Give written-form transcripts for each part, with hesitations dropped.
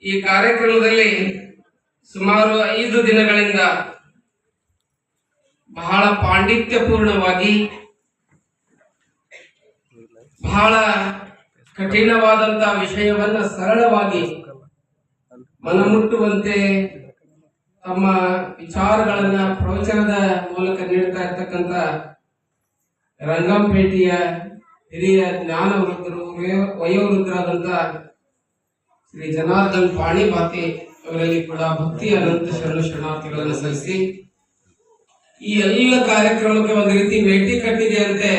ಈ ಕಾರ್ಯಕ್ರಮದಲ್ಲಿ ಸುಮಾರು 5 ದಿನಗಳಿಂದ ಬಹಳ ಪಾಂಡಿತ್ಯಪೂರ್ಣವಾಗಿ ಬಹಳ ಕಠಿಣವಾದಂತಹ ವಿಷಯವನ್ನ ಸರಳವಾಗಿ ಮನಮುಟ್ಟುವಂತೆ ತಮ್ಮ ವಿಚಾರಗಳನ್ನ ಪ್ರವಚನದ ಮೂಲಕ ನೀಡ್ತಾ ಇರ್ತಕ್ಕಂಥ ರಂಗಂಪೇಟೆಯ ಹಿರಿಯ ಜ್ಞಾನ ವೃದ್ಧರು ವಯೋವೃದ್ಧರಾದಂತ ಶ್ರೀ ಜನಾರ್ದನ್ ಪಾಣಿಪಾತಿ ಅವರಲ್ಲಿ ಕೂಡ ಭಕ್ತಿ ಅನಂತ ಶರಣಾರ್ಥಿಗಳನ್ನು ಸಲ್ಲಿಸಿ ಈ ಎಲ್ಲ ಕಾರ್ಯಕ್ರಮಕ್ಕೆ ಒಂದು ರೀತಿ ಭೇಟಿ ಕಟ್ಟಿದೆ ಅಂತೆ.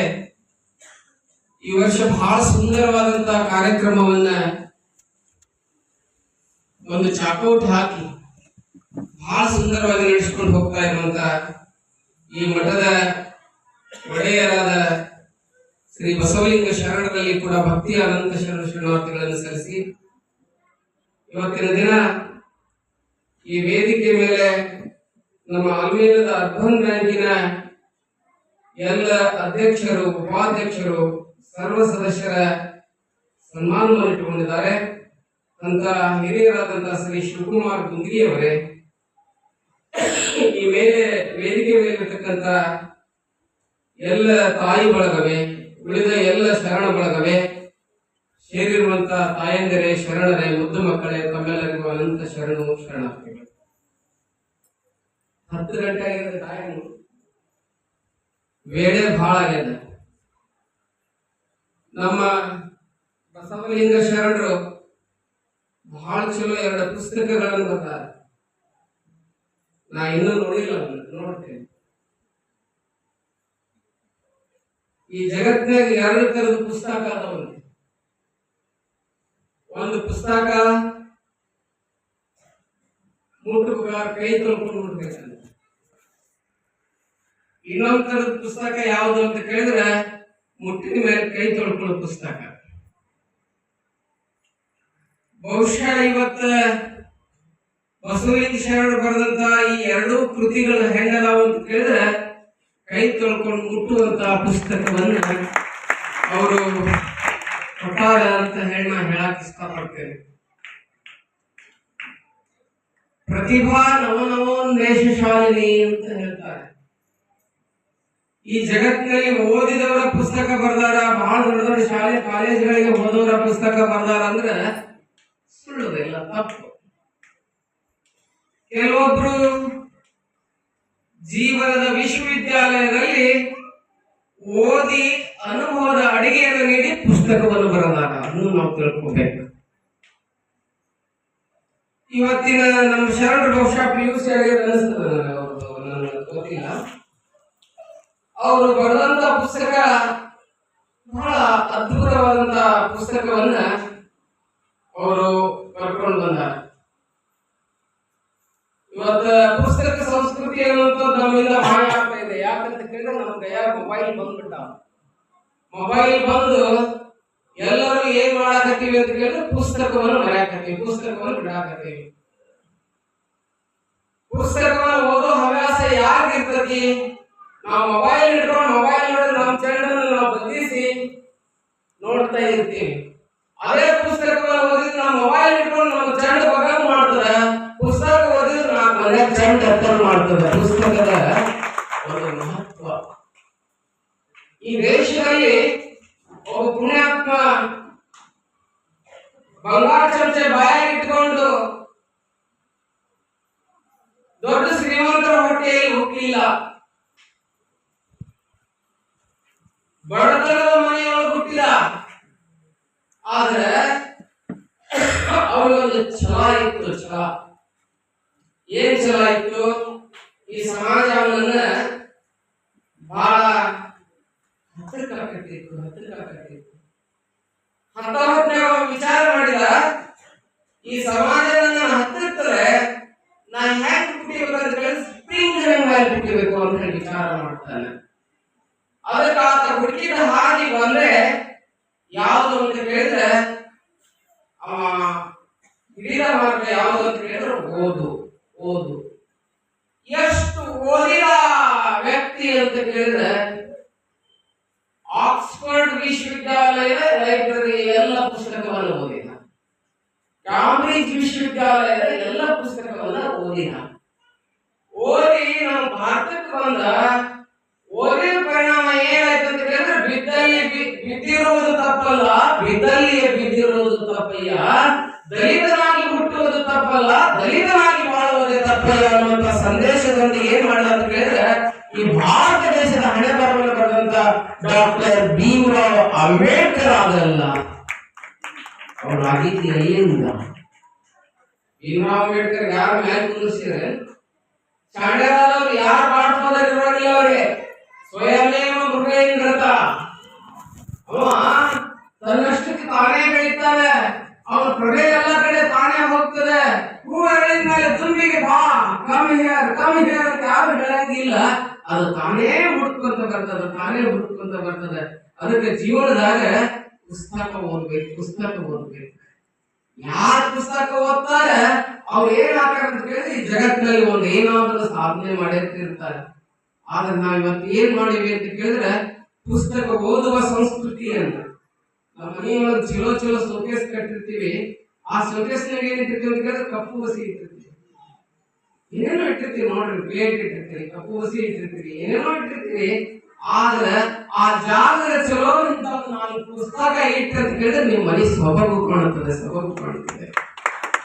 ಈ ವರ್ಷ ಬಹಳ ಸುಂದರವಾದಂತಹ ಕಾರ್ಯಕ್ರಮವನ್ನ ಒಂದು ಚಾಕೌಟ್ ಹಾಕಿ ಬಹಳ ಸುಂದರವಾಗಿ ನಡೆಸಿಕೊಂಡು ಹೋಗ್ತಾ ಇರುವಂತ ಈ ಮಠದ ಒಡೆಯರಾದ ಶ್ರೀ ಬಸವಲಿಂಗ ಶರಣರಲ್ಲಿ ಕೂಡ ಭಕ್ತಿ ಅನಂತ ಶರಣಾರ್ಥಿಗಳನ್ನು ಸಲ್ಲಿಸಿ ಇವತ್ತಿನ ದಿನ ಈ ವೇದಿಕೆ ಮೇಲೆ ನಮ್ಮ ಆಲ್ಮೇಲದ ಅರ್ಬನ್ ಬ್ಯಾಂಕಿನ ಎಲ್ಲ ಅಧ್ಯಕ್ಷರು, ಉಪಾಧ್ಯಕ್ಷರು, ಸರ್ವ ಸದಸ್ಯರ ಸನ್ಮಾನವನ್ನು ಇಟ್ಟುಕೊಂಡಿದ್ದಾರೆ ಅಂತ ಹಿರಿಯರಾದಂತಹ ಶ್ರೀ ಶಿವಕುಮಾರ್ ಗುಂದ್ಗಿ ಅವರೇ, ಈ ಮೇಲೆ ವೇದಿಕೆ ಮೇಲಿರ್ತಕ್ಕಂಥ ಎಲ್ಲ ತಾಯಿ ಬಳಗವೇ, ಉಳಿದ ಎಲ್ಲ ಶರಣ ಬಳಗವೇ, ಸೇರಿರುವಂತ ತಾಯಂದಿರೇ, ಶರಣರೇ, ಮುದ್ದು ಮಕ್ಕಳೇ, ತಮ್ಮೆಲ್ಲರಿಗೂ ಅನಂತ ಶರಣಾರ್ಥಿಗಳು. 10 ಗಂಟೆ ಆಗಿದೆ, ಟೈಮ್ ವೇಳೆ ಬಹಳ ಆಗ್ಯದ. ನಮ್ಮ ಬಸವಲಿಂಗ ಶರಣರು ಬಹಳ ಚಲೋ 2 ಪುಸ್ತಕಗಳನ್ನು ಬರ್ತಾರೆ. ನಾ ಇನ್ನೂ ನೋಡಿಲ್ಲ, ನೋಡ್ತೇನೆ. ಈ ಜಗತ್ತಿನಾಗ 2 ತರದ ಪುಸ್ತಕ ಅದಾವಂತೆ. ಒಂದು ಪುಸ್ತಕ ಮುಟ್ಟುಗಾರ ಕೈ ತೊಳ್ಕೊಂಡು ಮುಟ್ಬೇಕಂತ. ಇನ್ನೊಂದು ತರದ ಪುಸ್ತಕ ಯಾವುದು ಅಂತ ಕೇಳಿದ್ರೆ ಮುಟ್ಟಿನ ಮೇಲೆ ಕೈ ತೊಳ್ಕೊಳ್ಳೋ ಪುಸ್ತಕ. ಬಹುಶಃ ಇವತ್ತ ಬಸವಲಿಂಗ ಶರಣರು ಬರೆದಂತ ಈ 2 ಕೃತಿಗಳು ಹೆಂಗದಾವ ಅಂತ ಕೇಳಿದ್ರೆ ಕೈ ತೊಳ್ಕೊಂಡು ಮುಟ್ಟುವಂತಹ ಪುಸ್ತಕವನ್ನ ಅವರು ಕೊಟ್ಟಾರ ಅಂತ ಹೇಳಿ ನಾ ಹೇಳಕ್ ಇಷ್ಟಪಡ್ತೇನೆ. ಪ್ರತಿಭಾ ನವನವೋನ್ಮೇಷಶಾಲಿನಿ ಅಂತ ಹೇಳ್ತಾರೆ. ಈ ಜಗತ್ತಿನಲ್ಲಿ ಓದಿದವರ ಪುಸ್ತಕ ಬರ್ದಾರ, ಬಹಳ ದೊಡ್ಡ ದೊಡ್ಡ ಶಾಲೆ ಕಾಲೇಜುಗಳಿಗೆ ಓದೋರ ಪುಸ್ತಕ ಬರ್ದಾರ ಅಂದ್ರೆ ಸುಳ್ಳುದಿಲ್ಲ, ತಪ್ಪು. ಕೆಲವೊಬ್ರು ಜೀವನದ ವಿಶ್ವವಿದ್ಯಾಲಯದಲ್ಲಿ ಓದಿ ಅನುಭವದ ಅಡಿಗೆಯನ್ನು ನೀಡಿ ಪುಸ್ತಕವನ್ನು ಬರದಾರ, ಅದನ್ನು ನಾವು ತಿಳ್ಕೋಬೇಕು. ಇವತ್ತಿನ ನಮ್ಮ ಶರಣರು ಬಹುಶಃ PUC ಆಗಿದೆ ಅನಿಸ್ತದೆ ನನಗೆ ಗೊತ್ತಿಲ್ಲ. ಅವರು ಬರೆದಂತ ಪುಸ್ತಕ ಬಹಳ ಅದ್ಭುತವಾದಂತ ಪುಸ್ತಕವನ್ನ ಅವರು ಬರ್ಕೊಂಡು ಬಂದಾರ. ಇವತ್ತ ಪುಸ್ತಕ ಸಂಸ್ಕೃತಿ ಅನ್ನುವಂಥದ್ದು ನಮ್ಮಿಂದ ಮಾಯ ಆಗ್ತಾ ಇದೆ. ಯಾಕಂತ ಕೇಳಿದ್ರೆ ನಮ್ಮ ಕೈಯಾಗ ಮೊಬೈಲ್ ಬಂದ್ಬಿಟ್ಟಾವ. ಮೊಬೈಲ್ ಬಂದು ಎಲ್ಲರೂ ಏನ್ ಮಾಡಾಕತ್ತೀವಿ ಅಂತ ಕೇಳಿದ್ರೆ ಪುಸ್ತಕವನ್ನು ಬರೆಯಾಕತ್ತೀವಿ, ಪುಸ್ತಕವನ್ನು ಬಿಡಾಕತ್ತೀವಿ. ಪುಸ್ತಕವನ್ನು ಓದೋ ಹವ್ಯಾಸ ಯಾರಿಗಿರ್ತತಿ? ನಾವು ಮೊಬೈಲ್ ಇಟ್ಕೊಂಡು ಮೊಬೈಲ್ ನೋಡಿ ನಮ್ಮ ಚಂಡನ್ನು ನಾವು ಬದಲಿಸಿ ನೋಡ್ತಾ ಇರ್ತೀವಿ. ಅದೇ ಪುಸ್ತಕವನ್ನು ಓದಿದ್ರೆ ನಾವು ಮೊಬೈಲ್ ಇಟ್ಕೊಂಡು ನಮ್ಮ ಚಂಡ ಬಗಲ್ ಮಾಡ್ತದ, ಪುಸ್ತಕ ಓದಿದ್ರೆ ನಾವು ಮನೆ ಚಂಡ ಹತ್ತರ ಮಾಡ್ತದ. ಪುಸ್ತಕದ ಒಂದು ಮಹತ್ವ. ಈ ದೇಶದಲ್ಲಿ ಒಬ್ಬ ಪುಣ್ಯಾತ್ಮ ಬಂಗಾರ ಚಮಚೆ ಬಾಯಾಗಿ ಇಟ್ಕೊಂಡು ದೊಡ್ಡ ಶ್ರೀಮಂತರ ಹೊಟ್ಟೆಯಲ್ಲಿ ಹುಟ್ಟಲಿಲ್ಲ, ಬಡತನದ ಮನೆಯೊಳಗೆ ಹುಟ್ಟಿದ. ಆದ್ರೆ ಅವರಿಗೊಂದು ಛಲ ಇತ್ತು. ಛಲ ಏನ್ ಛಲ ಇತ್ತು? ಈ ಸಮಾಜ ಅವನನ್ನ ಬಹಳ ಹತ್ತಿರಕ್ಕಾಕತ್ತಿತ್ತು. ವಿಚಾರ ಮಾಡಿದ, ಈ ಸಮಾಜ ನನ್ನ ಹತ್ತಿರ್ತದೆ, ನಾ ಹ್ಯಾಂಗ್ ಬಿಟ್ಟಿರ್ಬೇಕಂತ ಹೇಳಿ ಸ್ಪ್ರಿಂಗ್ ಬಿಟ್ಟಿರ್ಬೇಕು ಅಂತ ಹೇಳಿ ವಿಚಾರ ಮಾಡ್ತಾನೆ. ಅದಕ್ಕೆ ಆತ ಹುಡುಕಿದ ಹಾದಿ ಬಂದ್ರೆ ಯಾವುದು ಅಂತ ಕೇಳಿದ್ರೆ ಹಿಡಿದ ಮಾರ್ಗ ಯಾವುದು ಅಂತ ಕೇಳಿದ್ರೆ ಓದು. ಎಷ್ಟು ಓದಿದ ವ್ಯಕ್ತಿ ಅಂತ ಕೇಳಿದ್ರೆ ಆಕ್ಸ್ಫರ್ಡ್ ವಿಶ್ವವಿದ್ಯಾಲಯದ ಲೈಬ್ರರಿ ಎಲ್ಲ ಪುಸ್ತಕ ಪುಸ್ತಕವನ್ನು ಓದಿದ, ಕ್ಯಾಂಬ್ರಿಡ್ಜ್ ವಿಶ್ವವಿದ್ಯಾಲಯದ ಎಲ್ಲ ಪುಸ್ತಕವನ್ನ ಓದಿದ. ಓದಿ ನಮ್ಮ ಭಾರತಕ್ಕೆ ಬಂದ. ಓದಿದ ಪರಿಣಾಮ ಏನಾಯ್ತು ಅಂತ ಕೇಳಿದ್ರೆ, ಬಿದ್ದಿರುವುದು ತಪ್ಪಲ್ಲ, ಬಿದ್ದಲ್ಲಿಯೇ ಬಿದ್ದಿರುವುದು ತಪ್ಪಯ್ಯ, ದಲಿತನಾಗಿ ಹುಟ್ಟುವುದು ತಪ್ಪಲ್ಲ, ದಲಿತನಾಗಿ ಬಾಳುವುದೇ ತಪ್ಪಲ್ಲ ಅನ್ನುವಂತ ಸಂದೇಶದೊಂದಿಗೆ ಏನ್ ಮಾಡಿದ ಅಂತ ಕೇಳಿದ್ರೆ, ಈ ಭಾರತ ದೇಶದ ಹಣೆ ಬರವನ್ನು ಬರೆದಂತ ಡಾಕ್ಟರ್ ಭೀಮರಾವ್ ಅಂಬೇಡ್ಕರ್ ಆಗಲ್ಲ, ಅವ್ರು ಆಗಿದ್ದು ಎಲ್ಲಿಂದ? ಭೀಮರಾವ್ ಅಂಬೇಡ್ಕರ್ ಯಾರ ಮ್ಯಾಲೆ ಕುಂದಿಸಿದ್ರೆ, ಶಾಣ್ಯರಾದವ್ರು ಯಾರು ಮಾಡ್ಬೋದಿರೋದಿಲ್ಲ ಅವ್ರಿಗೆ. ಸ್ವಯಮೇವ ಮೃಗೇಂದ್ರತ, ಅವ ತನ್ನಷ್ಟಕ್ಕೆ ತಾನೇ ಬೆಳೀತಾನೆ, ಅವನ ಪ್ರಭೆ ಎಲ್ಲ ಕಡೆ ತಾನೇ ಹೋಗ್ತದೆ. ಹೂ ಹೇಳಿದ ಮೇಲೆ ತುಂಬಿಗೆ ಬಾ, ಕಮ್ಮಿ ಅಂತ ಯಾರು ಹೇಳಂಗಿಲ್ಲ, ಅದು ತಾನೇ ಹುಡ್ಕೊಂತ ಬರ್ತದೆ, ತಾನೇ ಹುಡ್ಕೊಂತ ಬರ್ತದೆ. ಅದಕ್ಕೆ ಜೀವನದಾಗ ಪುಸ್ತಕ ಓದ್ಬೇಕು. ಯಾರು ಪುಸ್ತಕ ಓದ್ತಾರೆ ಅವ್ರು ಏನಾಗ್ತಾರೆ ಅಂತ ಕೇಳಿದ್ರೆ, ಈ ಜಗತ್ತಿನಲ್ಲಿ ಒಂದು ಏನಾದ್ರೂ ಸಾಧನೆ ಮಾಡಿರ್ತಿರ್ತಾರೆ. ಆದ್ರೆ ನಾವ್ ಇವತ್ತು ಏನ್ ಮಾಡಿವಿ ಅಂತ ಕೇಳಿದ್ರೆ, ಪುಸ್ತಕ ಓದುವ ಸಂಸ್ಕೃತಿಯನ್ನ ನಮ್ಮ ಮನೆಯೊಳಗೆ ಚಲೋ ಶೋಕೇಸ್ ಕಟ್ಟಿರ್ತೀವಿ. ಆ ಶೋಕೇಸ್ನಾಗ ಏನಿಟ್ಟಿರ್ತೀವಿ ಅಂತ ಕೇಳಿದ್ರೆ, ಕಪ್ಪು ಬಸಿ ಇಟ್ಟಿರ್ತೀವಿ, ಏನೇನೋ ಇಟ್ಟಿರ್ತೀವಿ ನೋಡ್ರಿ, ಪ್ಲೇಟ್ ಇಟ್ಟಿರ್ತೀವಿ, ಕಪ್ಪು ಬಸಿ ಇಟ್ಟಿರ್ತೀವಿ, ಏನೇನೋ ಇಟ್ಟಿರ್ತೀವಿ. ಆದ್ರೆ ಆ ಜಾಗದ ಚಲೋ ಇಂತ 4 ಪುಸ್ತಕ ಇಟ್ಟಂತ ಕೇಳಿದ್ರೆ ನಿಮ್ಮ ಮನೆ ಸೊಬಗು ಕಾಣುತ್ತದೆ.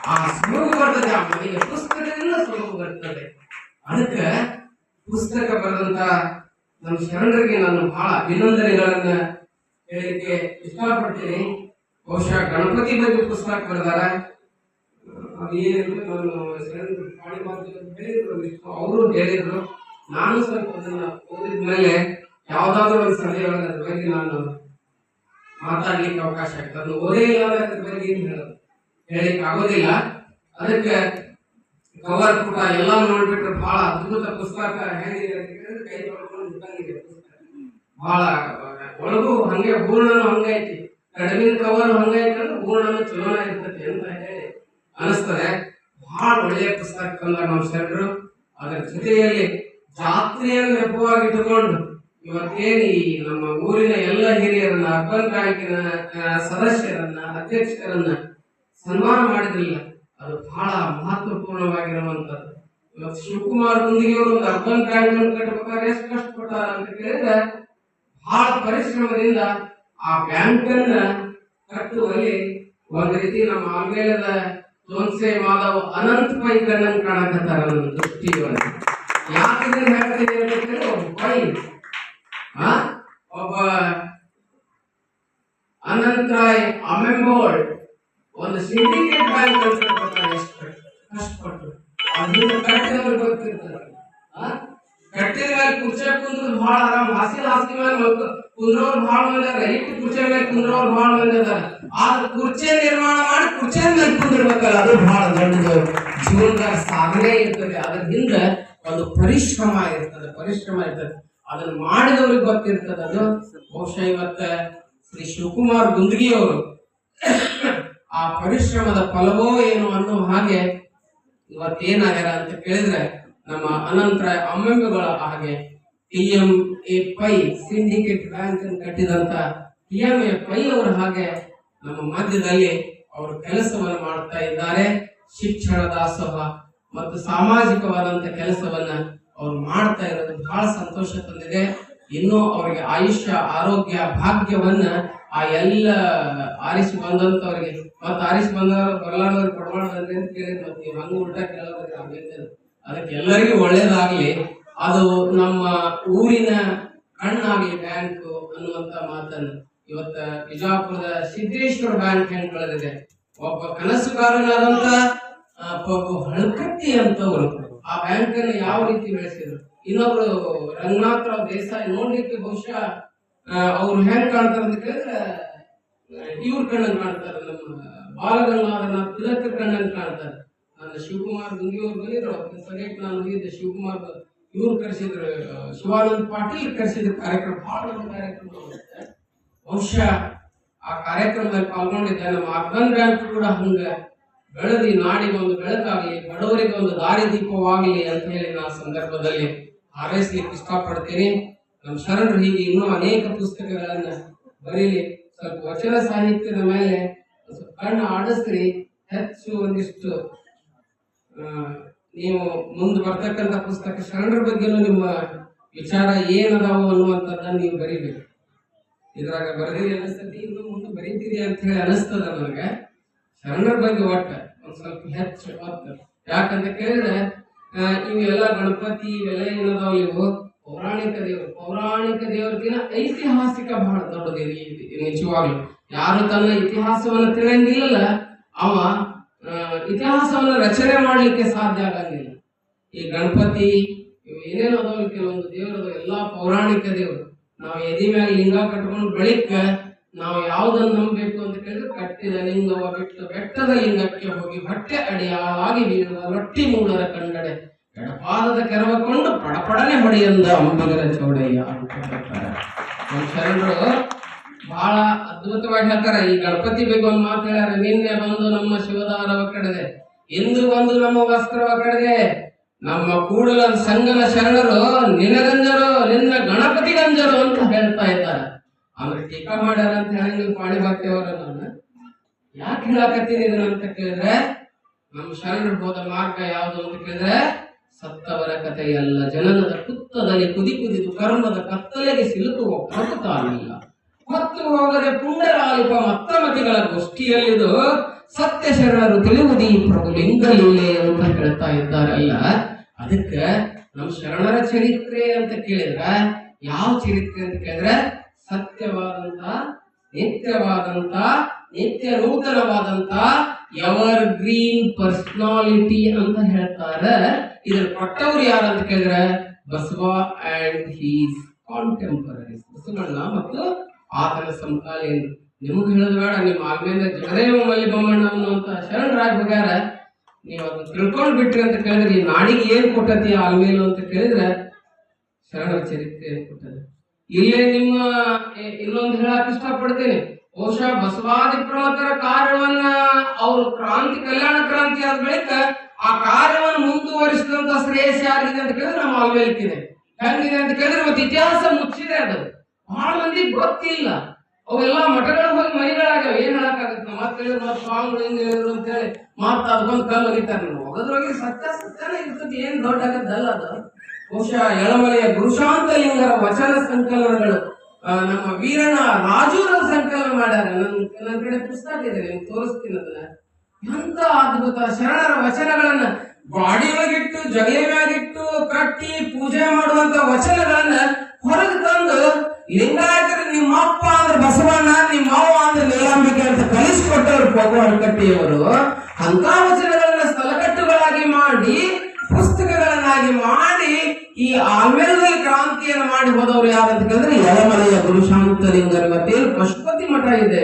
ಆ ಸೊಬಗು ಬರ್ತದೆ, ಆ ಮನೆಗೆ ಪುಸ್ತಕದಿಂದ ಸೊಬಗು ಬರ್ತದೆ. ಅದಕ್ಕೆ ಪುಸ್ತಕ ಬರೆದಂತ ನಮ್ಮ ಶರಣರಿಗೆ ನಾನು ಬಹಳ ಅಭಿನಂದನೆಗಳನ್ನ ಹೇಳಲಿಕ್ಕೆ ಇಷ್ಟಪಡ್ತೀನಿ. ಬಹುಶಃ ಗಣಪತಿ ಬಗ್ಗೆ ಪುಸ್ತಕ ಬರೆದಾರ, ಅದು ಏನಿದ್ರು ನಾನು ಶರಣರು ಪಾಡಿ ಮಾತು ಹೇಳಿದ್ರು, ಅವರು ಹೇಳಿದ್ರು. ನಾನು ಸ್ವಲ್ಪ ಅದನ್ನ ಓದಿದ್ಮೇಲೆ ಯಾವ್ದಾದ್ರು ಒಂದು ಸಲಹೆಯೊಳಗೆ ಅದ್ರ ಬಗ್ಗೆ ನಾನು ಮಾತಾಡ್ಲಿಕ್ಕೆ ಅವಕಾಶ ಆಗ್ತದೆ. ಅದನ್ನು ಓದೇ ಇಲ್ಲ ಅದ್ರ ಬಗ್ಗೆ ಹೇಳಿಕ್ ಆಗೋದಿಲ್ಲ. ಅದಕ್ಕೆ ಕವರ್ ಪುಟ ಎಲ್ಲ ನೋಡ್ಬಿಟ್ರೆ ಬಹಳ ಅದ್ಭುತ ಪುಸ್ತಕ. ಹೇಗಿದೆ ಅಂತ ಕೇಳಿದ್ರೆ, ಕೈ ತೊಳ್ಕೊಂಡು ಇದ್ದಂಗಿದೆ ಪುಸ್ತಕ. ಬಹಳ ಒಳಗೂ ಹಂಗೆ ಹೂರ್ಣನು ಹಂಗೈತಿ, ಕಡಿಮೆ ಕವರ್ ಹಂಗೈತಿ ಅಂದ್ರೆ ಹೂರ್ಣನು ಚಲೋನ ಇರ್ತೈತಿ ಅಂತ ಹೇಳಿ ಅನಿಸ್ತದೆ. ಬಹಳ ಒಳ್ಳೆಯ ಪುಸ್ತಕ ತಂದ ನಮ್ಮ ಶರಣರು. ಅದರ ಜೊತೆಯಲ್ಲಿ ಜಾತ್ರೆಯನ್ನು ನೆಪವಾಗಿಟ್ಟುಕೊಂಡು ಇವತ್ತೇನು ಈ ನಮ್ಮ ಊರಿನ ಎಲ್ಲ ಹಿರಿಯರನ್ನ, ಅರ್ಬನ್ ಬ್ಯಾಂಕಿನ ಸದಸ್ಯರನ್ನ, ಅಧ್ಯಕ್ಷರನ್ನ ಸನ್ಮಾನ ಮಾಡಿದ್ರಿಲ್ಲ, ಅದು ಬಹಳ ಮಹತ್ವಪೂರ್ಣವಾಗಿರುವಂತದ್ದು. ಇವತ್ತು ಶಿವಕುಮಾರ್ ಗುಂದಿಗೆಯವರು ಒಂದು ಅರ್ಬನ್ ಬ್ಯಾಂಕ್ ಅನ್ನು ಕಟ್ಟಬೇಕಾದ್ರೆ ಎಷ್ಟು ಕಷ್ಟಪಟ್ಟಾರ ಅಂತ ಕೇಳಿದ್ರೆ, ಬಹಳ ಪರಿಶ್ರಮದಿಂದ ಆ ಬ್ಯಾಂಕ್ ಅನ್ನ ಕಟ್ಟುವಲ್ಲಿ ಒಂದ್ ರೀತಿ ನಮ್ಮ ಆಮೇಲದ ಜೋನ್ಸೆ ಮಾಧವ್ ಅನಂತ ಪೈ ಕಣ್ಣನ್ ಕಾಣಕತ್ತಾರ ನನ್ನ ದೃಷ್ಟಿಯೊಳಗೆ. ಯಾಕೆ ಹೇಳ್ತೀನಿ ಅಂತ ಕೇಳಿದ್ರೆ, ಒಬ್ಬ ಪೈ ಒಬ್ಬ ಅನಂತರಾಯ್ ಅಮೆಂಬೋಳ್ ಒಂದು ಸಿಂಡಿಕೇಟ್ ಬ್ಯಾಂಕ್ ಅಂತ ಕಷ್ಟಪಟ್ಟು ಅದನ್ನ ಕಟ್ಟಿದವ್ರು ಗೊತ್ತಿರ್ತಾರೆ. ಕಟ್ಟಿದ ಮೇಲೆ ಕುರ್ಚಿ ಕುಂದ್ರು ಬಹಳ ಆರಾಮ್, ಹಾಸಿಗೆ ಮೇಲೆ ಕುಂದ್ರೋರು ಬಹಳ ಮಂದಿ ಅದಾರ, ಇಟ್ಟು ಕುರ್ಚಿ ಮೇಲೆ ಕುಂದ್ರೋರು ಬಹಳ ಮಂದಿ ಅದಾರ. ಆದ್ರೆ ಕುರ್ಚಿ ನಿರ್ಮಾಣ ಮಾಡಿ ಕುರ್ಚಿ ಮೇಲೆ ಕುಂದಿರ್ಬೇಕಲ್ಲ, ಅದು ಬಹಳ ದೊಡ್ಡದು ಜೀವನದಾಗ ಸಾಧನೆ ಇರ್ತದೆ. ಅದ್ರ ಹಿಂದೆ ಒಂದು ಪರಿಶ್ರಮ ಇರ್ತದೆ. ಅದನ್ನ ಮಾಡಿದವ್ರಿಗೆ ಗೊತ್ತಿರ್ತದೆ. ಅದು ಬಹುಶಃ ಇವತ್ತ ಶ್ರೀ ಶಿವಕುಮಾರ್ ಗುಂದಗಿ ಅವರು ಆ ಪರಿಶ್ರಮದ ಫಲವೋ ಏನು ಅನ್ನೋ ಹಾಗೆ ಇವತ್ತೇನಾಗ್ಯಾರ ಅಂತ ಕೇಳಿದ್ರೆ, ನಮ್ಮ ಅನಂತರಾಯ್ ಅಮ್ಮಂಬೆಗಳ ಹಾಗೆ TMA ಪೈ ಸಿಂಡಿಕೇಟ್ ಬ್ಯಾಂಕ್ ಅನ್ನು ಕಟ್ಟಿದಂತ TMA ಪೈ ಅವರ ಹಾಗೆ ನಮ್ಮ ಮಧ್ಯದಲ್ಲಿ ಅವರು ಕೆಲಸವನ್ನು ಮಾಡ್ತಾ ಇದ್ದಾರೆ. ಶಿಕ್ಷಣ ದಾಸೋಹ ಮತ್ತು ಸಾಮಾಜಿಕವಾದಂತ ಕೆಲಸವನ್ನ ಅವ್ರು ಮಾಡ್ತಾ ಇರೋದು ಬಹಳ ಸಂತೋಷ ತಂದಿದೆ. ಇನ್ನೂ ಅವರಿಗೆ ಆಯುಷ್ಯ, ಆರೋಗ್ಯ, ಭಾಗ್ಯವನ್ನ ಆ ಎಲ್ಲ ಆರಿಸಿ ಬಂದಂತವ್ರಿಗೆ, ಮತ್ತೆ ಆರಿಸಿ ಬಂದವರು ಬರಲಾರ್ದವ್ರಿಗೆ ಕೊಡಬಾರ್ದಂದ್ರೆ ಅಂತ ಕೇಳಿದ್ರೆ, ಮತ್ತೆ ನೀವು ಹಂಗ ಉಲ್ಟಾ ಕೇಳೋದ್ರೆ ಅದಕ್ಕೆ ಎಲ್ಲರಿಗೂ ಒಳ್ಳೇದಾಗ್ಲಿ. ಅದು ನಮ್ಮ ಊರಿನ ಕಣ್ಣಾಗ್ಲಿ ಬ್ಯಾಂಕ್ ಅನ್ನುವಂತ ಮಾತನ್ನು ಇವತ್ತ ಬಿಜಾಪುರದ ಸಿದ್ದೇಶ್ವರ ಬ್ಯಾಂಕ್ ಹೆಂಗ್ ಕಳೆದಿದೆ. ಒಬ್ಬ ಕನಸುಗಾರನಾದಂತ ಹಳಕಟ್ಟಿ ಅಂತವ್ರು ಆ ಬ್ಯಾಂಕ್ ಅನ್ನು ಯಾವ ರೀತಿ ಬೆಳೆಸಿದ್ರು. ಇನ್ನೊಬ್ರು ರಂಗನಾಥರಾವ್ ದೇಸಾಯಿ ನೋಡ್ಲಿಕ್ಕೆ ಬಹುಶಃ ಅವ್ರು ಹೆಂಗ್ ಕಾಣ್ತಾರ ಅಂತ ಕೇಳಿದ್ರೆ, ಇವ್ರ ಕಣ್ಣನ್ ಕಾಣ್ತಾರೆ, ನಮ್ಮ ಬಾಲಗಂಗಾಧರ ತಿಲಕರ ಕಣ್ಣನ್ ಕಾಣ್ತಾರೆ. ನನ್ನ ಶಿವಕುಮಾರ್ ಗುಂಗಿಯವ್ರು ಬಂದಿದ್ರು, ಸರಿಯಾಗಿ ನಾನು ಹೋಗಿದ್ದೆ. ಶಿವಕುಮಾರ್ ಇವ್ರು ಕರೆಸಿದ್ರು, ಶಿವಾನಂದ ಪಾಟೀಲ್ ಕರೆಸಿದ್ರು ಕಾರ್ಯಕ್ರಮ, ಬಹಳ ದೊಡ್ಡ ಕಾರ್ಯಕ್ರಮ ಬರುತ್ತೆ. ಬಹುಶಃ ಆ ಕಾರ್ಯಕ್ರಮದಲ್ಲಿ ಪಾಲ್ಗೊಂಡಿದ್ದೆ. ನಮ್ಮ ಅರ್ಬನ್ ಬ್ಯಾಂಕ್ ಕೂಡ ಹಂಗ ಬೆಳೆದಿ ನಾಡಿಗೆ ಒಂದು ಬೆಳಕಾಗಲಿ, ಬಡವರಿಗೆ ಒಂದು ದಾರಿ ದೀಪವಾಗಲಿ ಅಂತ ಹೇಳಿ ನಾನು ಸಂದರ್ಭದಲ್ಲಿ ಹಾರೈಸ್ಲಿಕ್ಕೆ ಇಷ್ಟಪಡ್ತೀನಿ. ನಮ್ಮ ಶರಣರು ಹೀಗೆ ಇನ್ನೂ ಅನೇಕ ಪುಸ್ತಕಗಳನ್ನ ಬರೀಲಿ. ಸ್ವಲ್ಪ ವಚನ ಸಾಹಿತ್ಯದ ಮೇಲೆ ಕಣ್ಣು ಆಡಿಸ್ರಿ. ಹೆಚ್ಚು ಒಂದಿಷ್ಟು ನೀವು ಮುಂದೆ ಬರ್ತಕ್ಕಂಥ ಪುಸ್ತಕ ಶರಣರ ಬಗ್ಗೆನೂ ನಿಮ್ಮ ವಿಚಾರ ಏನದಾವು ಅನ್ನುವಂಥದ್ದನ್ನು ನೀವು ಬರೀಬೇಕು. ಇದ್ರಾಗ ಬರೆದಿರಿ ಅನಿಸ್ತತಿ, ಇನ್ನು ಮುಂದೆ ಬರೀತೀರಿ ಅಂತ ಹೇಳಿ ಅನಿಸ್ತದ ನನಗೆ. ಶರಣರ ಬಗ್ಗೆ ಒಟ್ಟ ಒಂದ್ ಸ್ವಲ್ಪ ಹೆಚ್ಚು ಒತ್ತು. ಯಾಕಂತ ಕೇಳಿದ್ರೆ ಇವೆಲ್ಲ ಗಣಪತಿ ಇವೆಲ್ಲ ಏನದಾವ, ಇವು ಪೌರಾಣಿಕ ದೇವರು. ಪೌರಾಣಿಕ ದೇವರಿಗಿನ ಐತಿಹಾಸಿಕ ಬಹಳ ದೊಡ್ಡದು. ನಿಜವಾಗ್ಲು ಯಾರು ತನ್ನ ಇತಿಹಾಸವನ್ನ ತಿಳಿಯಂಗಿಲ್ಲ ಅವ ಇತಿಹಾಸವನ್ನ ರಚನೆ ಮಾಡ್ಲಿಕ್ಕೆ ಸಾಧ್ಯ ಆಗಂಗಿಲ್ಲ. ಈ ಗಣಪತಿ ಏನೇನು ಅದಾವ, ಕೆಲವೊಂದು ದೇವರು ಎಲ್ಲಾ ಪೌರಾಣಿಕ ದೇವರು. ನಾವು ಎದಿ ಮ್ಯಾಗ ಲಿಂಗ ಕಟ್ಕೊಂಡು ಬಳಿಕ ನಾವು ಯಾವ್ದನ್ನು ನಂಬಬೇಕು ಅಂತ ಕೇಳಿದ್ರೆ, ಕಟ್ಟಿದ ಲಿಂಗವ ಬಿಟ್ಟು ಬೆಟ್ಟದ ಲಿಂಗಕ್ಕೆ ಹೋಗಿ ಹೊಟ್ಟೆ ಅಡಿಯಾಗಿ ಬೀಳುವ ರೊಟ್ಟಿ ಮೂಡರ ಕಂಡಡೆ ಎಡಪಾದದ ಕೆರವಕೊಂಡು ಪಡಪಡನೆ ಹೊಡೆಯಂದ ಅಂಬಿಗರ ಚೌಡಯ್ಯ ಅಂತ ಹೇಳ್ತಾರೆ. ನಮ್ಮ ಶರಣರು ಬಹಳ ಅದ್ಭುತವಾಗಿ ಹೇಳ್ತಾರೆ. ಈ ಗಣಪತಿ ಬಗ್ಗೆ ಒಂದು ಮಾತು ಹೇಳ್ಯಾರ, ನಿನ್ನೆ ಬಂದು ನಮ್ಮ ಶಿವದಾರವ ಕಡೆದೆ, ಇಂದು ಬಂದು ನಮ್ಮ ವಸ್ತ್ರವ ಕಡೆದೆ, ನಮ್ಮ ಕೂಡಲ ಸಂಗನ ಶರಣರು ನಿನಗಂಜರು ನಿನ್ನ ಗಣಪತಿ ಗಂಜರು ಅಂತ ಹೇಳ್ತಾ ಇದ್ದಾರೆ. ಆಮೇಲೆ ಟೀಕಾ ಮಾಡ್ಯಾರ ಅಂತ ಹೇಳಿ ಪಾಣಿ ಬಾಕ್ಯವರ ನಾನು ಯಾಕೆ ಹೇಳಕತ್ತೀನಿ ಇದನ್ನ ಅಂತ ಕೇಳಿದ್ರೆ, ನಮ್ಮ ಶರಣರು ಹೋದ ಮಾರ್ಗ ಯಾವುದು ಅಂತ ಕೇಳಿದ್ರೆ, ಸತ್ತವರ ಕಥೆಯಲ್ಲ, ಜನನದ ಕುತ್ತದಲ್ಲಿ ಕುದಿ ಕುದಿದು ಕರ್ಮದ ಕತ್ತಲೆಗೆ ಸಿಲುಕುವ ಪ್ರಕೃತಾನಿಲ್ಲ, ಮತ್ತು ಹೋಗದೆ ಪುಂಡರಾಲಿಪ ಮತ್ತಮತಿಗಳ ಗೋಷ್ಠಿಯಲ್ಲಿದು ಸತ್ಯ ಶರಣರು ತಿಳಿಯುವುದೀ ಪ್ರಭು ಲಿಂಗಲಿಲ್ಲೇ ಅಂತ ಹೇಳ್ತಾ ಇದ್ದಾರಲ್ಲ. ಅದಕ್ಕೆ ನಮ್ಮ ಶರಣರ ಚರಿತ್ರೆ ಅಂತ ಕೇಳಿದ್ರೆ ಯಾವ ಚರಿತ್ರೆ ಅಂತ ಕೇಳಿದ್ರೆ, ಸತ್ಯವಾದಂತ ನಿತ್ಯವಾದಂತ ನಿತ್ಯ ನೂತನವಾದಂತ ಎವರ್ ಗ್ರೀನ್ ಪರ್ಸನಾಲಿಟಿ ಅಂತ ಹೇಳ್ತಾರೆ. ಇದ್ರ ಕೊಟ್ಟವ್ರು ಯಾರು ಅಂತ ಕೇಳಿದ್ರೆ, ಬಸವ ಅಂಡ್ ಹೀಸ್ ಕಾಂಟೆಂಪರರೀಸ್, ಬಸವಣ್ಣ ಮತ್ತು ಆತನ ಸಮಕಾಲೀನ. ನಿಮಗೆ ಹೇಳೋದು ಬೇಡ, ನಿಮ್ಮ ಆಲ್ಮೇಲೆ ಜಗದೇವ ಮಲ್ಲಿ ಬೊಮ್ಮಣ್ಣ ಅನ್ನುವಂತ ಶರಣರಾಗಿ ಹೋಗ್ಯಾರ. ನೀವು ಅದನ್ನ ತಿಳ್ಕೊಂಡ್ ಬಿಟ್ರಿ ಅಂತ ಕೇಳಿದ್ರೆ, ಈ ನಾಡಿಗೆ ಏನ್ ಕೊಟ್ಟತಿ ಆಲ್ಮೇಲು ಅಂತ ಕೇಳಿದ್ರೆ, ಶರಣರ ಚರಿತ್ರೆ ಏನ್ ಕೊಟ್ಟದ. ಇಲ್ಲೇ ನಿಮ್ಮ ಇನ್ನೊಂದು ಹೇಳಕ್ ಇಷ್ಟಪಡ್ತೇನೆ. ಬಹುಶಃ ಬಸವಾದಿ ಪ್ರಮುಖರ ಕಾರ್ಯವನ್ನ ಅವರು ಕ್ರಾಂತಿ ಕಲ್ಯಾಣ ಕ್ರಾಂತಿ ಆದ ಬಳಿಕ ಆ ಕಾರ್ಯವನ್ನು ಮುಂದುವರಿಸಿದಂತ ಶ್ರೇಯಸ್ ಯಾರಿದೆ ಅಂತ ಕೇಳಿದ್ರೆ ನಮ್ಮ ಆಲ್ಮೇಲ್ಕಿದೆ. ಹೆಂಗಿದೆ ಅಂತ ಕೇಳಿದ್ರೆ, ಮತ್ತೆ ಇತಿಹಾಸ ಮುಚ್ಚಿದೆ. ಅದು ಬಹಳ ಮಂದಿ ಗೊತ್ತಿಲ್ಲ. ಅವೆಲ್ಲ ಮಠಗಳು ಹೋಗಿ ಮನೆಗಳಾಗ್ಯಾವ. ಏನ್ ಹೇಳಕ್ಕಾಗತ್ತೆ, ಮತ್ತೆ ಸ್ವಾಮಿಗಳು ಹಿಂಗ್ ಹೇಳಿದ್ರು ಅಂತ ಹೇಳಿ ಮತ್ತ ಅದಕ್ಕೊಂದು ಕಲ್ಲು ಒಗಿತಾರೆ. ನಾವು ಹೋಗೋದ್ರೊಳಗೆ ಸತ್ಯನೇ ಇರ್ತದೆ, ಏನ್ ದೊಡ್ಡ ಆಗದ್ದಲ್ಲ ಅದು. ಬಹುಶಃ ಎಳಮಲೆಯ ಗುರುಶಾಂತಲಿಂಗರ ವಚನ ಸಂಕಲನಗಳು ನಮ್ಮ ವೀರಣ್ಣ ರಾಜೂರವ್ರ ಸಂಕಲನ ಮಾಡ್ಯಾರ. ನನ್ನ ಕಡೆ ಪುಸ್ತಕ ಇದೆ, ನಿಮ್ಗೆ ತೋರಿಸ್ತೀನಿ ಅದನ್ನ. ಎಂತ ಅದ್ಭುತ ಶರಣರ ವಚನಗಳನ್ನ ಗಾಡಿಯೊಳಗಿಟ್ಟು ಜಗಲಿ ಮ್ಯಾಗಿಟ್ಟು ಕಟ್ಟಿ ಪೂಜೆ ಮಾಡುವಂತ ವಚನಗಳನ್ನ ಹೊರಗೆ ತಂದು, ಲಿಂಗಾಯತರು ನಿಮ್ಮ ಅಪ್ಪ ಅಂದ್ರೆ ಬಸವಣ್ಣ, ನಿಮ್ಮ ಅವ್ವ ಅಂದ್ರೆ ನೀಲಾಂಬಿಕೆ ಅಂತ ಕಲಿಸಿಕೊಟ್ಟವರು ಪೋಗವನಕಟ್ಟಿಯವರು. ಅಂತ ವಚನಗಳನ್ನ ಸ್ಥಳಕಟ್ಟುಗಳಾಗಿ ಮಾಡಿ ಪುಸ್ತಕಗಳನ್ನಾಗಿ ಮಾಡಿ ಈ ಆಲ್ಮೇಲದಲ್ಲಿ ಕ್ರಾಂತಿಯನ್ನು ಮಾಡಿ ಹೋದವರು ಯಾರಂತ ಕೇಳಿದ್ರೆ, ಎಳಮಲೆಯ ಗುರುಶಾಂತಲಿಂಗರ. ಮತ್ತೇನು ಪಶುಪತಿ ಮಠ ಇದೆ,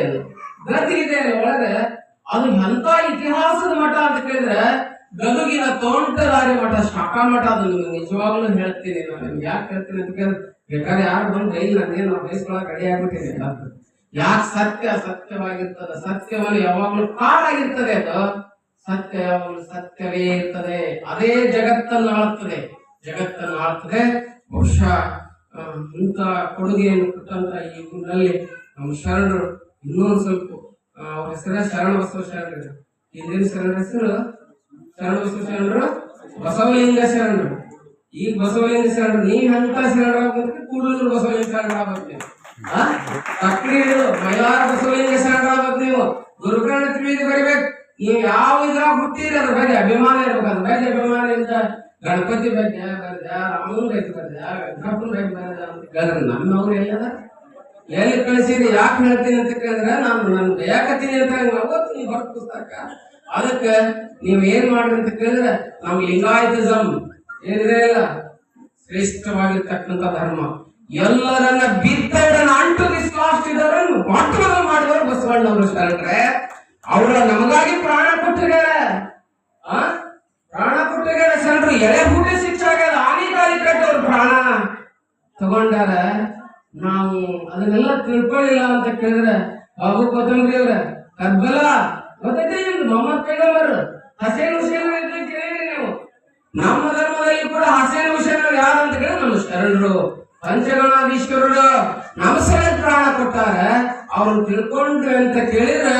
ಗತಿ ಇದೆ ಒಳಗೆ. ಅದು ಎಂತ ಇತಿಹಾಸದ ಮಠ ಅಂತ ಕೇಳಿದ್ರೆ, ಗದುಗಿನ ತೋಂಟದಾರಿ ಮಠ, ಶಾಖಾ ಮಠ. ಅದು ನಿಜವಾಗ್ಲೂ ಹೇಳ್ತೀನಿ ನಾನು. ನಿಮ್ಗೆ ಯಾಕೆ ಹೇಳ್ತೀನಿ ಅಂತ ಕೇಳಿದ್ರೆ, ಬೇಕಾದ್ರೆ ಯಾರು ಬಂದು ಇಲ್ಲ ಅಂದ್ರೆ ನಾವು ಬಯಸ್ಕೊಳಕ್ ರೆಡಿ ಆಗ್ಬಿಟ್ಟಿದೆ. ಯಾಕೆ ಸತ್ಯ ಸತ್ಯವಾಗಿರ್ತದ, ಸತ್ಯವನ್ನು ಯಾವಾಗ್ಲೂ ಕಾಡಾಗಿರ್ತದೆ. ಅದು ಸತ್ಯ ಯಾವಾಗಲೂ ಸತ್ಯವೇ ಇರ್ತದೆ. ಅದೇ ಜಗತ್ತನ್ನು ಆಳ್ತದೆ, ಜಗತ್ತನ್ನು ಆಳ್ತದೆ. ಬಹುಶಃ ಇಂಥ ಕೊಡುಗೆಯನ್ನು ಕೊಟ್ಟಂತ ಈ ಊರಿನಲ್ಲಿ ನಮ್ಮ ಶರಣರು ಇನ್ನೊಂದು ಸ್ವಲ್ಪ, ಅವ್ರ ಹೆಸರ ಶರಣ ಬಸವ ಶರಣರು. ಹಿಂದಿನ ಶರಣರ ಹೆಸರು ಶರಣ ಬಸವ ಶರಣರು, ಬಸವಲಿಂಗ ಶರಣರು. ಈಗ ಬಸವಲಿಂಗ ಶರಣರು. ನೀವ್ ಅಂತ ಶರಣರಾಗ್ಬೇಕು, ಕೂಡಲೂರು ಬಸವಲಿಂಗ ಶರಣರಾಗ್ಬೇಕು ನೀವು. ತಕ್ಕಡಿ ಮೈಲಾರ ಬಸವಲಿಂಗ ಶರಣರಾಗ್ಬೇಕು ನೀವು. ಗುರುಕರ್ಣ ತ್ರಿವೇದಿ ಬರಿಬೇಕು. ನೀವು ಯಾವ ಇದ್ರಾಗ ಹುಟ್ಟಿರಿ ಅದ್ರ ಬಗ್ಗೆ ಅಭಿಮಾನ ಇರ್ಬೇಕು. ಅದ್ರ ಬಗ್ಗೆ ಅಭಿಮಾನದಿಂದ ಗಣಪತಿ ಬಗ್ಗೆ ಬರೆದ, ರಾಮನ ಬಗ್ಗೆ ಬರೆದ, ವೆಂಕಟಪ್ಪನ ಬಗ್ಗೆ ಬರೆದ ಅಂತ ಕೇಳಿದ್ರೆ ನಮ್ಮವ್ರು ಎಲ್ಲದ ಎಲ್ಲಿ ಕಳಿಸಿರಿ? ಯಾಕೆ ಹೇಳ್ತೀನಿ ಅಂತ ಕೇಳಿದ್ರೆ, ನಾನು ದಯಾಕತೀನಿ ಅಂತ ಓದ್ತೀನಿ ಹೊರ ಪುಸ್ತಕ. ಅದಕ್ಕೆ ನೀವ್ ಏನ್ ಮಾಡ್ರಿ ಅಂತ ಕೇಳಿದ್ರೆ, ನಮ್ ಲಿಂಗಾಯತಿಸಮ್ ಏನಿದೆ ಇಲ್ಲ, ಶ್ರೇಷ್ಠವಾಗಿರ್ತಕ್ಕಂಥ ಧರ್ಮ. ಎಲ್ಲರನ್ನ ಬಿತ್ತಡನ್ನ ಅಂಟು ಲಾಸ್ಟ್ ಇದ್ದವರನ್ನು ಬಾಟುಗಳು ಮಾಡಿದವರು ಬಸವಣ್ಣವರು ಶರಣರೇ. ಅವರ ನಮಗಾಗಿ ಪ್ರಾಣ ಕೊಟ್ಟಿದ್ದಾರೆ, ಪ್ರಾಣ ಕೊಟ್ಟಿದ್ದಾರೆ ಶರಣರು. ಎಳೆ ಹೂಟೆ ಶಿಕ್ಷಾಗ್ಯದ ಆನೆಗಾಲಿ ಕಟ್ಟವ್ರು ಪ್ರಾಣ ತಗೊಂಡಾರ. ನಾವು ಅದನ್ನೆಲ್ಲ ತಿಳ್ಕೊಳ್ಳಿಲ್ಲ ಅಂತ ಕೇಳಿದ್ರೆ, ಬಾಬು ಕೊತ್ತಂಬರಿ ಅವ್ರ ಕರ್ಬಲ ಗೊತ್ತೈತೆ ನಿಮ್ದು, ಮೊಹಮ್ಮದ್ ಪೈಗಂಬರ್, ಹಸೇನ್ ಹುಸೇನ್ ಕೇಳಿದ್ರಿ ನೀವು. ನಮ್ಮ ಧರ್ಮದಲ್ಲಿ ಕೂಡ ಹಸೇನ್ ಹುಸೇನ್ ಅವ್ರು ಯಾರು ಅಂತ ಕೇಳಿದ್ರೆ ನಮ್ಮ ಶರಣರು, ಪಂಚಗಣಾಧೀಶ್ವರರು. ನಮ್ಮ ಸಲ ಪ್ರಾಣ ಕೊಟ್ಟಾರ. ಅವ್ರನ್ನ ತಿಳ್ಕೊಂಡ್ರಿ ಅಂತ ಕೇಳಿದ್ರೆ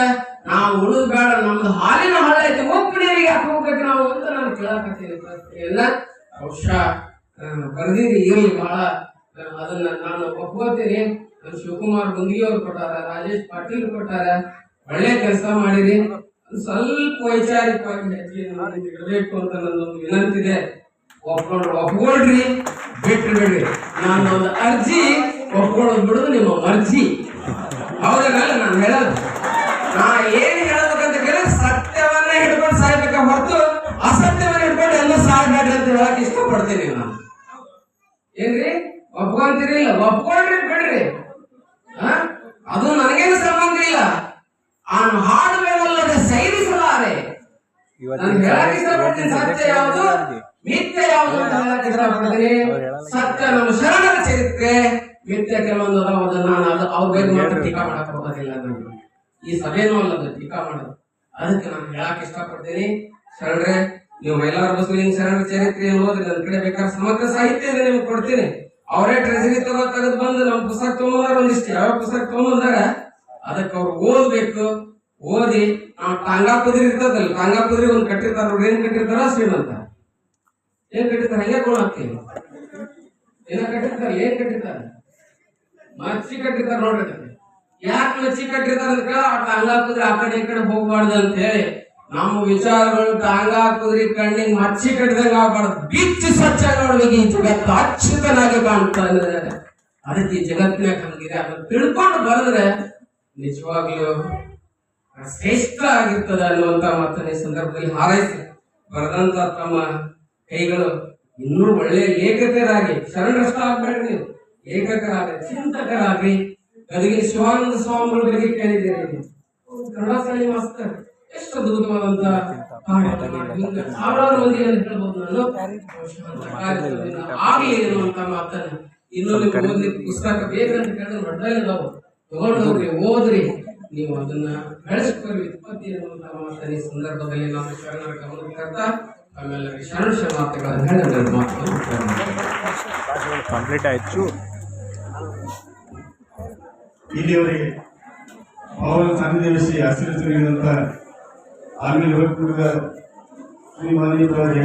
ನಾವು ಉಳಿದು ಬೇಡ, ನಮ್ದು ಹಾಲಿನ ಹಳ್ಳ ಐತಿ, ಉಪ್ಪು ನೀರಿಗೆ ಯಾಕೆ ಹೋಗ್ಬೇಕು ನಾವು ಅಂತ ನಾನು ಕೇಳಕತ್ತೀನಿ. ಪ್ರಶ್ನೆಯನ್ನ ಬಹುಶಃ ಬರ್ದಿರಿ, ಇರಲಿ ಬಹಳ ಅದನ್ನ ನಾನು ಒಪ್ಕೋತೀನಿ. ಶಿವಕುಮಾರ್ ಗುಂದಿಯವ್ರು ಕೊಟ್ಟಾರ, ರಾಜೇಶ್ ಪಾಟೀಲ್ ಕೊಟ್ಟಾರ, ಒಳ್ಳೆ ಕೆಲಸ ಮಾಡಿರಿ. ಸ್ವಲ್ಪ ವೈಚಾರಿಕವಾಗಿ ಇಡಬೇಕು ಅಂತ ನನ್ನ ವಿನಂತಿದೆ. ಒಪ್ಕೊಳ್ರಿ, ಬಿಟ್ಟು ಬಿಡ್ರಿ. ನಾನು ಒಂದು ಅರ್ಜಿ ಒಪ್ಕೊಳ್ಳೋದು ಬಿಡುದು ನಿಮ್ಮ ಮರ್ಜಿ. ಹೌದಲ್ಲ ನಾನು ಹೇಳೋದು. ನಾ ಏನ್ ಹೇಳಬೇಕಂತ ಕೇಳಿದ್ರೆ ಸತ್ಯವನ್ನ ಹಿಡ್ಕೊಂಡು ಸಾಯ್ಬೇಕ ಹೊರತು ಅಸತ್ಯವನ್ನ ಹಿಡ್ಕೊಂಡು ಎಲ್ಲ ಸಾಯ್ಬೇಡ್ರಿ ಅಂತ ಹೇಳಕ್ ಇಷ್ಟಪಡ್ತೀನಿ ನಾನು. ಏನ್ರಿ ಒಪ್ಕೊಂತೀರಿ? ಇಲ್ಲ ಒಪ್ಕೊಳ್ರಿ, ಬಿಡ್ರಿ. ಅದು ನನಗೇನು ಸಂಬಂಧ ಇಲ್ಲ. ಅವನು ಹಾಡುವೆಲ್ಲದೆ ಸೈರಿಸಲಾರೆ. ನಾನು ಹೇಳಕ್ ಇಷ್ಟಪಡ್ತೀನಿ ಸತ್ಯ ಯಾವುದು ಮಿಥ್ಯ ಯಾವುದು ಅಂತ ಹೇಳಕ್ ಇಷ್ಟಪಡ್ತೀನಿ. ಸತ್ಯ ನಮ್ಮ ಶರಣರ ಚರಿತ್ರೆ, ಮಿಥ್ಯ ಕೆಲವೊಂದು ಅದನ್ನ ನಾನು ಅವ್ರ ಬಗ್ಗೆ ಮಾತ್ರ ಟೀಕಾ ಮಾಡಕ್ ಹೋಗೋದಿಲ್ಲ. ನಾನು ಈ ಸಭೆನೂ ಅಲ್ಲದು ಟೀಕಾ ಮಾಡೋದು. ಅದಕ್ಕೆ ನಾನು ಹೇಳಕ್ ಇಷ್ಟಪಡ್ತೀನಿ. ಶರಣರೇ, ನೀವು ಮೈಲಾರ ಬಸವಲಿಂಗ ಶರಣರ ಚರಿತ್ರೆಯನ್ನು ಓದ್ರಿ. ನನ್ನ ಕಡೆ ಬೇಕಾದ್ರೆ ಸಮಗ್ರ ಸಾಹಿತ್ಯ ಇದೆ, ನಿಮ್ಗೆ ಕೊಡ್ತೀನಿ. ಅವರೇ ಟ್ರೆಜರಿ ತೆಗೆದು ಬಂದು ನಮ್ಮ ಪುಸ್ತಕ ತಗೊಂಬಂದಾರ. ಒಂದಿಷ್ಟು ಯಾವ ಪುಸ್ತಕ ತಗೊಂಬಂದಾಗ ಅದಕ್ಕೆ ಅವ್ರು ಓದ್ಬೇಕು. ಓದಿ ನಾವು ಟಾಂಗಾ ಕುದುರೆ ಇರ್ತದಲ್ಲ, ಟಾಂಗಾ ಕುದುರೆ ಒಂದ್ ಕಟ್ಟಿರ್ತಾರ. ಅವ್ರು ಏನ್ ಕಟ್ಟಿರ್ತಾರ? ಶ್ರೀಮಂತ ಏನ್ ಕಟ್ಟಿರ್ತಾರ? ಹಂಗೆ ಗುಣ ಆಗ್ತೀವಿ. ಏನ ಕಟ್ಟಿರ್ತಾರ? ಏನ್ ಕಟ್ಟಿರ್ತಾರ? ಮಚ್ಚಿ ಕಟ್ಟಿರ್ತಾರ. ನೋಡ್ರಿ, ಯಾಕೆ ಮಚ್ಚಿ ಕಟ್ಟಿರ್ತಾರ ಅಂತ ಕೇಳ, ಆ ಟಾಂಗಾ ಕುದುರೆ ಆ ಕಡೆ ಈ ಕಡೆ ಹೋಗ್ಬಾರ್ದು ಅಂತ ಹೇಳಿ ನಮ್ಮ ವಿಚಾರಗಳು ಟಾಂಗಾ ಕುದುರೆ ಕಣ್ಣಿಗೆ ಮಚ್ಚಿ ಕಟ್ಟಿದಂಗ ಆಗ್ಬಾರ್ದು. ಬಿಚ್ಚಿ ಸ್ವಚ್ಛ ನೋಡ್ಬೇಕು. ಈ ಜಗತ್ತು ಅಚ್ಚುತನಾಗಿ ಕಾಣ್ತಾ ಇದೆ. ಅದಕ್ಕೆ ಈ ಜಗತ್ತಿನಾಗ ಹಂಗಿದೆ. ಅದನ್ನ ತಿಳ್ಕೊಂಡು ಬರೆದ್ರೆ ನಿಜವಾಗ್ಲೂ ಶ್ರೇಷ್ಠ ಆಗಿರ್ತದ ಅನ್ನುವಂತ ಮಾತನ್ನ ಈ ಸಂದರ್ಭದಲ್ಲಿ ಹಾರೈಸಿ, ಬರೆದಂತ ತಮ್ಮ ಕೈಗಳು ಇನ್ನೂ ಒಳ್ಳೆ ಲೇಖಕರಾಗಿ, ಶರಣರಷ್ಟ ಆಗ್ಬೇಡ್ರಿ ನೀವು, ಲೇಖಕರಾಗ್ರಿ, ಚಿಂತಕರಾಗ್ರಿ. ಗದಗಿನ ಶಿವಾನಂದ ಸ್ವಾಮಿಗಳ ಬಗ್ಗೆ ಕೇಳಿದ್ದೀರಿ, ಕನ್ನಡ ಶಾಲೆ ಮಾಸ್ತರ್, ಎಷ್ಟು ಅದ್ಭುತವಾದಂತ ಸಾವಿರಾರು ಮಂದಿ ಅಂತ ಹೇಳ್ಬೋದು ನಾನು. ಆಗ್ಲಿ ಅನ್ನುವಂತ ಮಾತನ್ನ ಇನ್ನೂ ನಿಮ್ಗೆ ಓದ್ಲಿಕ್ಕೆ ಪುಸ್ತಕ ಬೇಕಂತ ಕೇಳಿದ್ರೆ ದೊಡ್ಡದಾವು ತಗೊಂಡೋಗ್ರಿ, ಓದ್ರಿ, ನೀವು ಅದನ್ನ ಬೆಳೆಸ್ಕೊಳ್ರಿ. ಉತ್ಪತ್ತಿ ಅನ್ನುವಂತ ಮಾತನ್ನ ಈ ಸಂದರ್ಭದಲ್ಲಿ ನಾನು ಶರಣರ ಗಮನಕ್ಕೆ ತರ್ತಾ ಆಮೇಲೆ ಶರಣ ಮಾತುಗಳನ್ನು ಹೇಳಿ ಮಾತುಗಳು ಕಂಪ್ಲೀಟ್ ಆಯ್ತು. ಇಲ್ಲಿಯವರೆಗೆ ಅವರ ಸನ್ನಿವೇಶ ಹಸಿರು ತಿರುಗಿದಂತ ಆಮೇಲೆ ಶ್ರೀಮಾನಿ